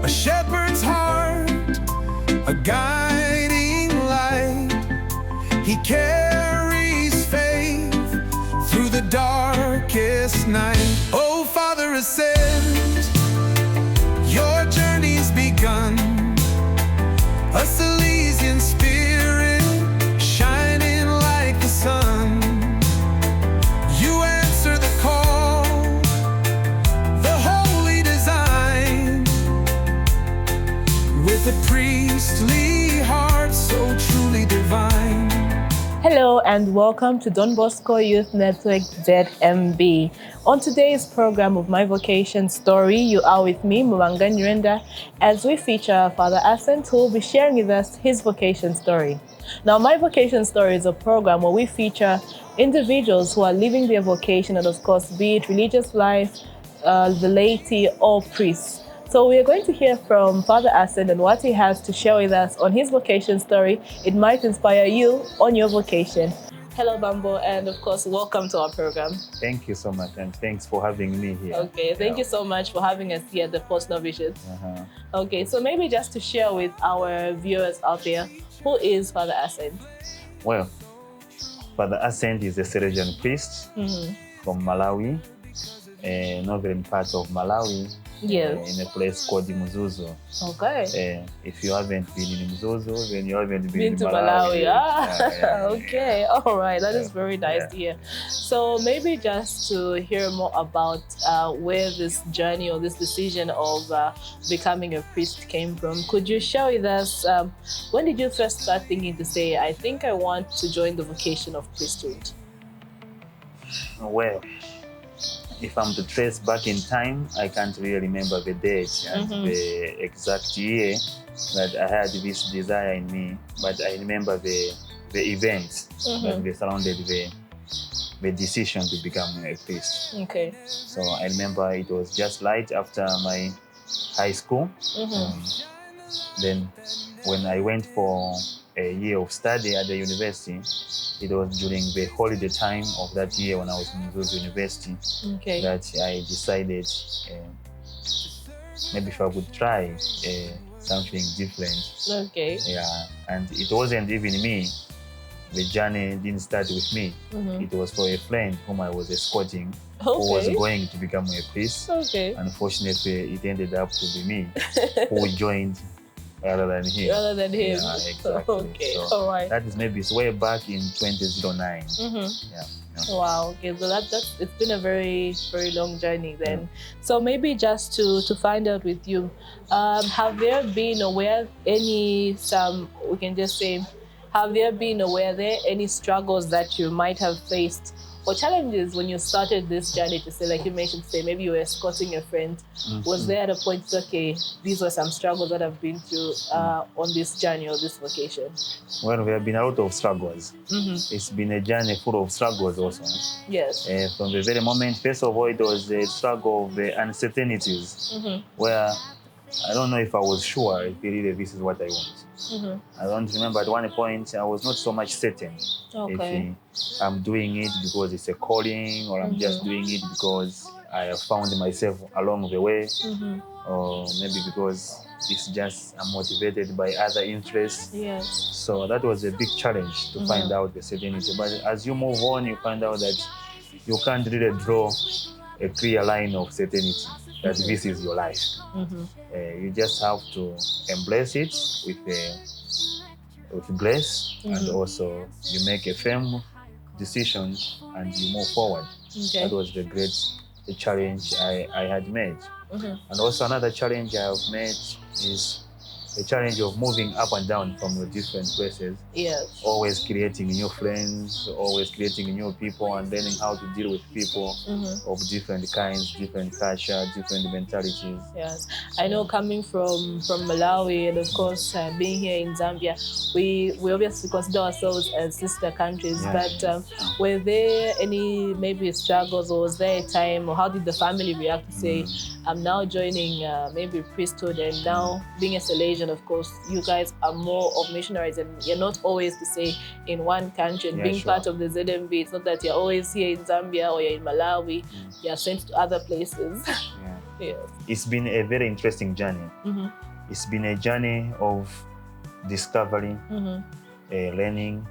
a shepherd's heart, a guiding light. He carries faith through the darkest night. Oh, Father Acent, your journey's begun. A Salesian spirit shining like the sun. You answer the call, the holy design, with a priestly heart so truly divine. Hello and welcome to Don Bosco Youth Network ZMB. On today's program of My Vocation Story, you are with me, Mwanga Nyrenda, as we feature Father Acent, who will be sharing with us his vocation story. Now, My Vocation Story is a program where we feature individuals who are living their vocation, and of course, be it religious life, the laity, or priests. So we are going to hear from Father Acent and what he has to share with us on his vocation story. It might inspire you on your vocation. Hello, Bambo, and of course, welcome to our program. Thank you so much, and thanks for having me here. Okay, thank you so much for having us here at the Post Novitiate. Okay, so maybe just to share with our viewers out there, who is Father Acent? Well, Father Acent is a Salesian priest from Malawi, a northern part of Malawi. Yes. In a place called Mzuzu. Okay. If you haven't been in Mzuzu, then you haven't been to Malawi. Okay, all right, that is very nice to hear. So maybe just to hear more about where this journey or this decision of becoming a priest came from, could you share with us, when did you first start thinking to say, I think I want to join the vocation of priesthood? Well, if I'm to trace back in time, I can't really remember the date and the exact year that I had this desire in me, but I remember the events that surrounded the decision to become a priest. Okay. So I remember it was just right after my high school. Then when I went for a year of study at the university, it was during the holiday time of that year when I was in Mzuzu University that I decided maybe if I would try something different. Okay. Yeah, and it wasn't even me. The journey didn't start with me. It was for a friend whom I was escorting who was going to become a priest. Okay. Unfortunately, it ended up to be me who joined rather than him. Rather than him. Yeah, exactly. Okay, so all right. that is maybe it's way back in 2009. Yeah. Wow, okay, so that's it's been a very, very long journey then. So maybe just to find out with you, have there been any struggles that you might have faced or challenges when you started this journey to say, like you mentioned, say maybe you were escorting a friend? Was there at a point, okay, these were some struggles that I've been through on this journey or this vocation? Well, there have been a lot of struggles. It's been a journey full of struggles also. Yes. From the very moment, first of all, it was the struggle of the uncertainties, where I don't know if I was sure if really this is what I want. I don't remember at one point I was not so much certain if I'm doing it because it's a calling or I'm just doing it because I have found myself along the way, or maybe because it's just I'm motivated by other interests. Yes. So that was a big challenge to find out the certainty. But as you move on, you find out that you can't really draw a clear line of certainty that this is your life. You just have to embrace it with grace, and also you make a firm decision and you move forward. That was the great challenge I had made. And also another challenge I have made is the challenge of moving up and down from the different places. Yes. Always creating new friends, always creating new people, and learning how to deal with people of different kinds, different culture, different mentalities. Yes. I know coming from Malawi and of course being here in Zambia, we obviously consider ourselves as sister countries, but were there any maybe struggles, or was there a time, or how did the family react to say, I'm now joining maybe priesthood, and now being a Salesian, of course, you guys are more of missionaries and you're not always to say in one country, and being part of the ZMB, it's not that you're always here in Zambia or you're in Malawi, you're sent to other places. Yes. It's been a very interesting journey. It's been a journey of discovery, learning,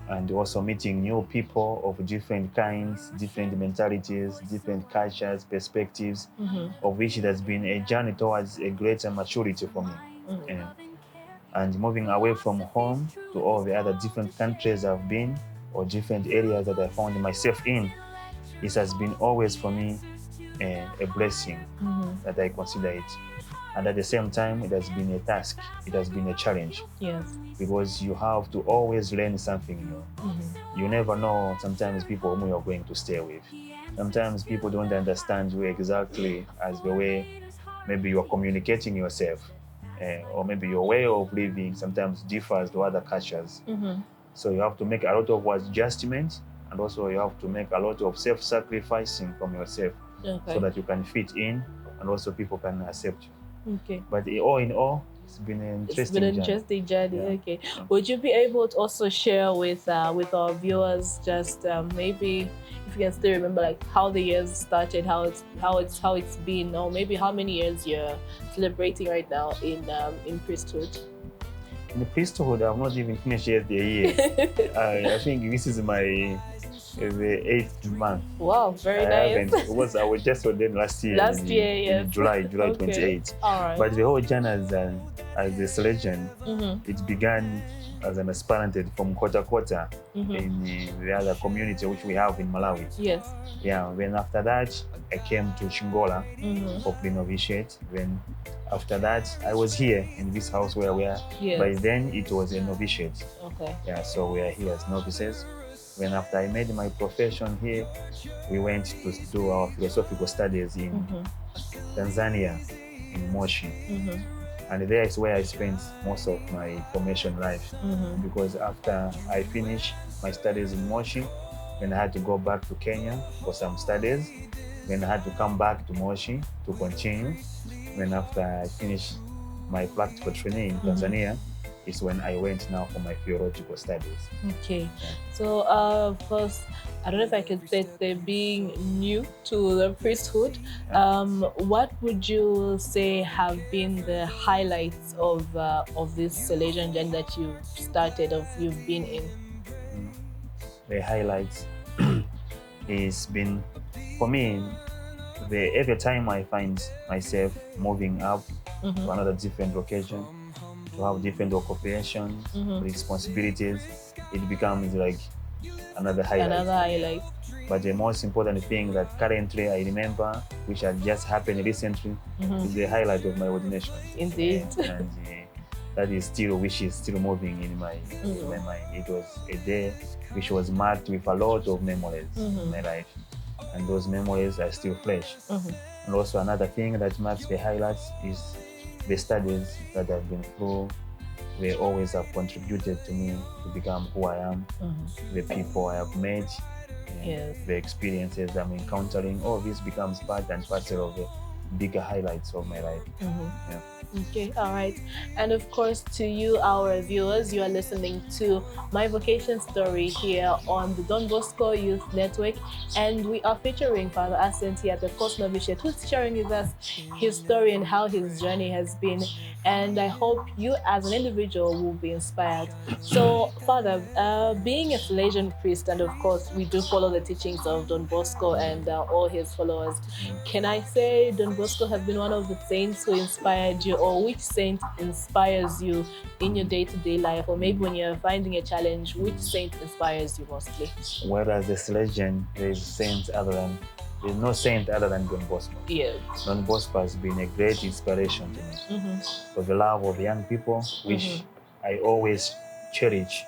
and also meeting new people of different kinds, different mentalities, different cultures, perspectives, of which it has been a journey towards a greater maturity for me. And moving away from home to all the other different countries I've been, or different areas that I found myself in, it has been always for me a blessing that I consider it. And at the same time, it has been a task, it has been a challenge. Yes. Because you have to always learn something new. You never know sometimes people whom you're going to stay with. Sometimes people don't understand you exactly as the way maybe you're communicating yourself, or maybe your way of living sometimes differs to other cultures. So you have to make a lot of adjustments, and also you have to make a lot of self-sacrificing from yourself, so that you can fit in and also people can accept you. Okay. But all in all, it's been an interesting journey. Yeah. Okay. Would you be able to also share with our viewers just maybe if you can still remember like how the years started, how it's been, or maybe how many years you're celebrating right now in priesthood? In the priesthood, I've not even finished yet the years. I think this is my the 8th month. Wow, very nice. I was just ordained last year. Yes. In July Okay. 28th. All right. But the whole journey as a Salesian, it began as an aspirant from Kota in the other community which we have in Malawi. Yes. Yeah. Then after that, I came to Chingola for pre-novitiate. Then after that, I was here in this house where we are. Yes. By then, it was a novitiate. Okay. Yeah, so we are here as novices. When after I made my profession here, we went to do our philosophical studies in Tanzania, in Moshi. And there is where I spent most of my formation life. Because after I finished my studies in Moshi, then I had to go back to Kenya for some studies. Then I had to come back to Moshi to continue. Then after I finished my practical training in Tanzania, is when I went now for my theological studies. Okay. So, of course, I don't know if I could say being new to the priesthood, what would you say have been the highlights of this Salesian journey that you've started, you've been in? The highlights is been, for me, every time I find myself moving up to another different location, to have different occupations, responsibilities, it becomes like another highlight. But the most important thing that currently I remember, which had just happened recently, is the highlight of my ordination. Indeed. And that is still, which is still moving in my mind. It was a day which was marked with a lot of memories in my life. And those memories are still fresh. And also another thing that marks the highlights is the studies that I've been through. They always have contributed to me to become who I am. The people I have met, the experiences I'm encountering, all this becomes part and parcel of the bigger highlights of my life. Yeah. Okay, all right. And of course, to you, our viewers, you are listening to My Vocation Story here on the Don Bosco Youth Network. And we are featuring Father Acent here at the Post Novitiate, who's sharing with us his story and how his journey has been. And I hope you, as an individual, will be inspired. So, Father, being a Salesian priest, and of course, we do follow the teachings of Don Bosco and all his followers. Can I say Don Bosco has been one of the saints who inspired you, or which saint inspires you in your day-to-day life, or maybe when you're finding a challenge, which saint inspires you mostly? Whereas the Salesian, there's no saint other than Don Bosco. Yes. Don Bosco has been a great inspiration to me. For the love of young people, which I always cherish,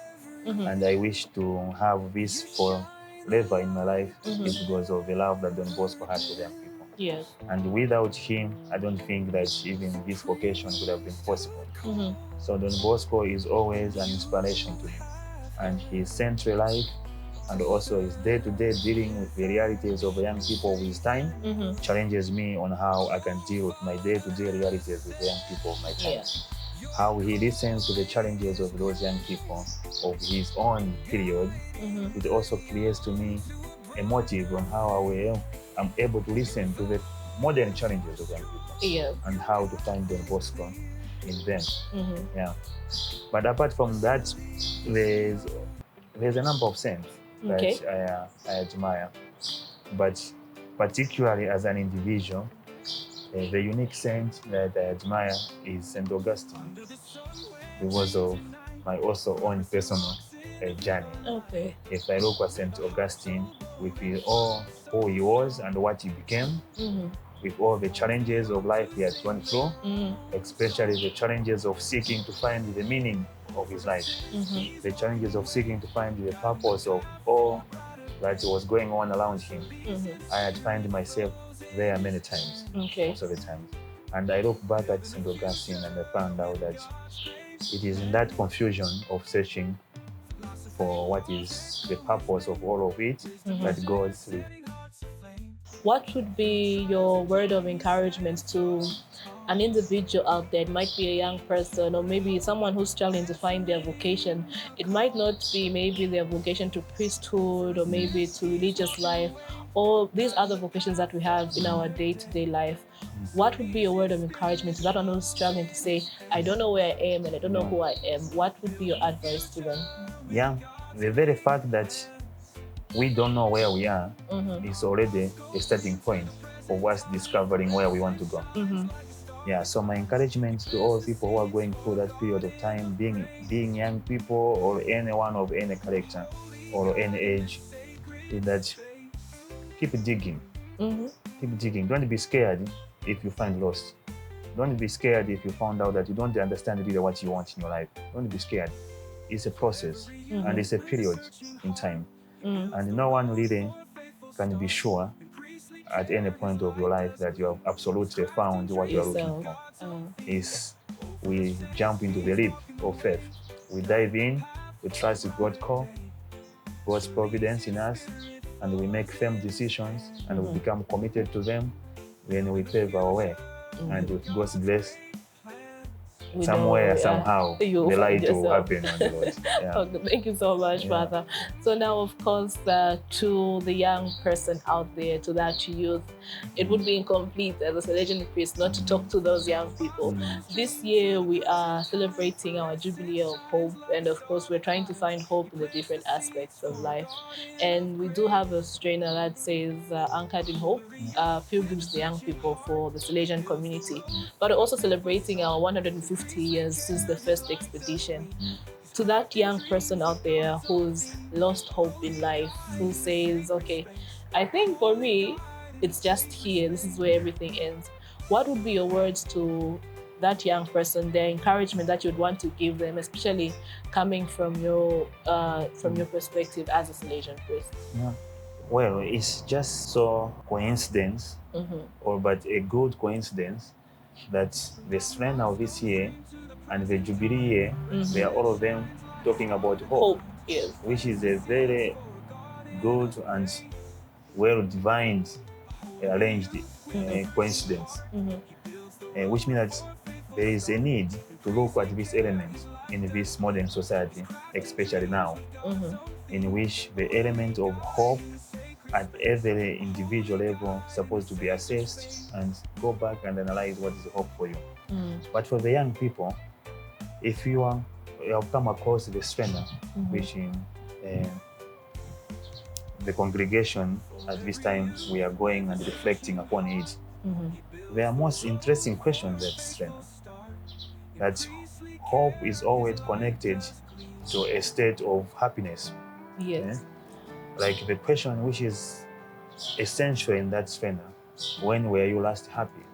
and I wish to have this forever in my life, is because of the love that Don Bosco had for young people. Yes. And without him, I don't think that even this vocation would have been possible. So Don Bosco is always an inspiration to me. And his central life, and also his day-to-day dealing with the realities of young people with time, challenges me on how I can deal with my day-to-day realities with young people of my time. How he listens to the challenges of those young people of his own period, it also creates to me a motive on how I'm able to listen to the modern challenges of young people Yeah. and how to find Don Bosco in them. Mm-hmm. Yeah. But apart from that, there's a number of saints Okay. that I admire. But particularly as an individual, the unique saint that I admire is Saint Augustine because of my also own personal journey. Okay. If I look at Saint Augustine with all who he was and what he became, Mm-hmm. with all the challenges of life he had gone through, Mm-hmm. especially the challenges of seeking to find the meaning of his life, Mm-hmm. the challenges of seeking to find the purpose of all that was going on around him. Mm-hmm. I had found myself there many times, Okay. most of the times. And I look back at St. Augustine and I found out that it is in that confusion of searching for what is the purpose of all of it that God sleep. What would be your word of encouragement to an individual out there? It might be a young person or maybe someone who's struggling to find their vocation. It might not be maybe their vocation to priesthood or maybe to religious life or these other vocations that we have in our day-to-day life. What would be your word of encouragement to that one who's struggling to say, I don't know where I am and I don't know who I am? What would be your advice to them? Yeah, the very fact that we don't know where we are is already a starting point of us discovering where we want to go. Yeah, so my encouragement to all people who are going through that period of time, being young people or anyone of any character or any age, is that keep digging. Keep digging. Don't be scared if you find lost. Don't be scared if you found out that you don't understand really what you want in your life. Don't be scared. It's a process and it's a period in time. And no one really can be sure at any point of your life that you have absolutely found what you are looking for. Is we jump into the leap of faith. We dive in, we trust God's call, God's providence in us, and we make firm decisions and we become committed to them. Then we pave our way. And with God's grace, somehow, the light will happen on the road. Yeah. Okay, thank you so much, Father. So now, of course, to the young person out there, to that youth, it would be incomplete as a Salesian priest not to talk to those young people. This year, we are celebrating our Jubilee of Hope, and of course, we're trying to find hope in the different aspects of life. And we do have a strainer that says Anchored in Hope, pilgrims to the young people for the Salesian community, but also celebrating our 150 years since the first expedition. To that young person out there who's lost hope in life, who says, okay, I think for me, it's just here, this is where everything ends. What would be your words to that young person, their encouragement that you'd want to give them, especially coming from your perspective as a Salesian priest? Yeah. Well, it's just so coincidence, but a good coincidence that the strain of this year and the Jubilee year, they are all of them talking about hope, yes. Which is a very good and well divined, arranged coincidence, which means that there is a need to look at this element in this modern society, especially now, in which the element of hope at every individual level is supposed to be assessed and go back and analyze what is hope for you. But for the young people, if you have come across the strainer, which in the congregation at this time we are going and reflecting upon it, there are most interesting questions that strainer. That hope is always connected to a state of happiness. Yes. Like the question which is essential in that strainer, when were you last happy?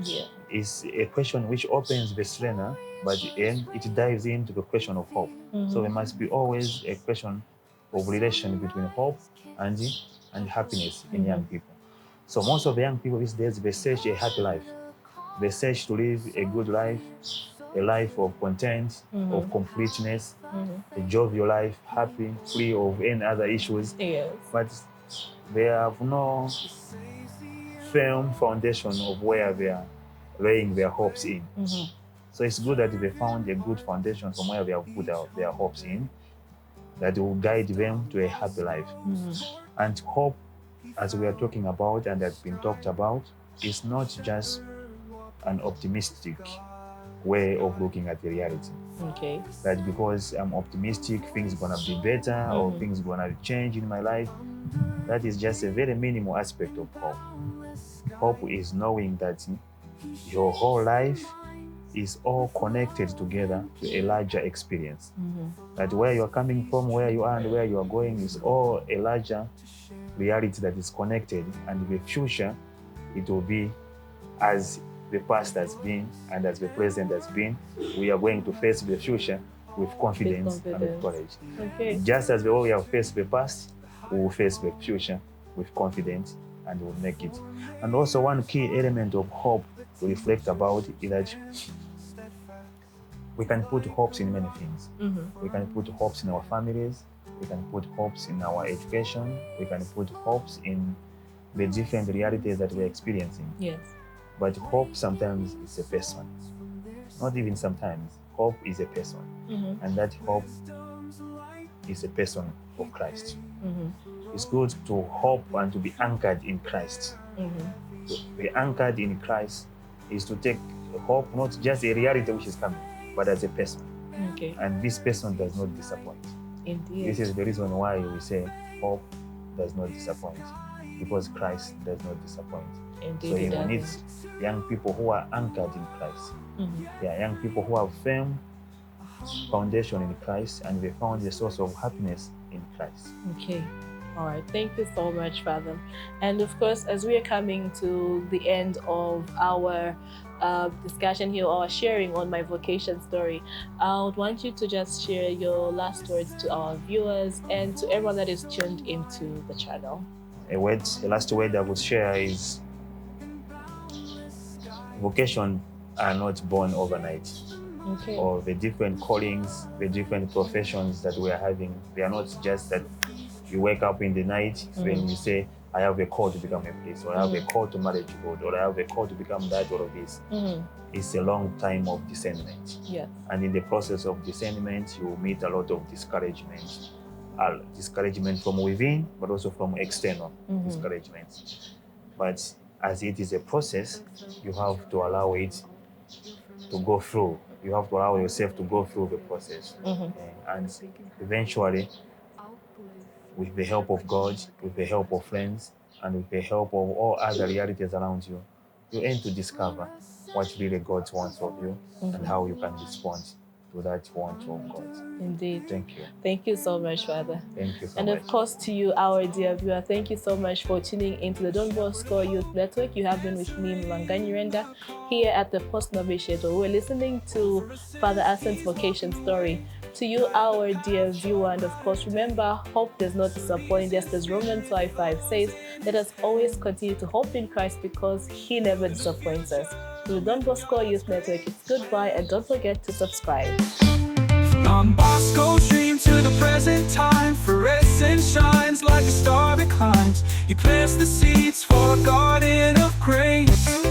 Yeah. Is a question which opens the strainer, but then it dives into the question of hope. So there must be always a question of relation between hope and happiness in young people. So most of the young people these days, they search a happy life. They search to live a good life, a life of content, of completeness, a jovial life, happy, free of any other issues. Yes. But they have no firm foundation of where they are laying their hopes in. So it's good that they found a good foundation from where they have put their hopes in that will guide them to a happy life. And hope, as we are talking about and has been talked about, is not just an optimistic way of looking at the reality. Okay. That because I'm optimistic, things gonna be better or things gonna change in my life. That is just a very minimal aspect of hope. Hope is knowing that your whole life is all connected together to a larger experience. That where you're coming from, where you are, and where you are going is all a larger reality that is connected, and the future, it will be as the past has been and as the present has been. We are going to face the future with confidence and with courage. Okay. Just as the way we have faced the past, we will face the future with confidence and we'll make it. And also one key element of hope to reflect about is that we can put hopes in many things. We can put hopes in our families, we can put hopes in our education, we can put hopes in the different realities that we're experiencing. Yes. But hope sometimes is a person. Not even sometimes. Hope is a person. And that hope is a person of Christ. It's good to hope and to be anchored in Christ. To be anchored in Christ is to take hope, not just a reality which is coming, but as a person. Okay. And this person does not disappoint. Indeed. This is the reason why we say hope does not disappoint, because Christ does not disappoint. Indeed, So it you doesn't. need young people who are anchored in Christ. Yeah, young people who have firm foundation in Christ and they found the source of happiness in Christ. Okay. All right. Thank you so much, Father. And of course, as we are coming to the end of our discussion here, or sharing on My Vocation Story, I would want you to just share your last words to our viewers and to everyone that is tuned into the channel. A last word I would share is vocation are not born overnight. Okay. Or the different callings, the different professions that we are having, they are not just that you wake up in the night when you say, I have a call to become a priest, or I have a call to marry God, or I have a call to become that or this. It's a long time of discernment. Yes. And in the process of discernment, you will meet a lot of discouragement. Discouragement from within, but also from external discouragement. But as it is a process, you have to allow it to go through. You have to allow yourself to go through the process. And eventually, with the help of God, with the help of friends, and with the help of all other realities around you, you aim to discover what really God wants of you and how you can respond to that want of God. Indeed. Thank you. Thank you so much, Father. Thank you so And much. of course, to you, our dear viewer, thank you so much for tuning into the Don Bosco Youth Network. You have been with me, Mulanganyirenda, here at the Post Novitiate. We're listening to Father Acent's Vocation Story. To you, our dear viewer, and of course, remember, hope does not disappoint. Just as Romans 5:5 says, let us always continue to hope in Christ because He never disappoints us. To the Don Bosco Youth Network, it's goodbye, and don't forget to subscribe. Don Bosco dream to the present time, fluorescent shines like a star that climbs. He plants the seeds for a garden of grace.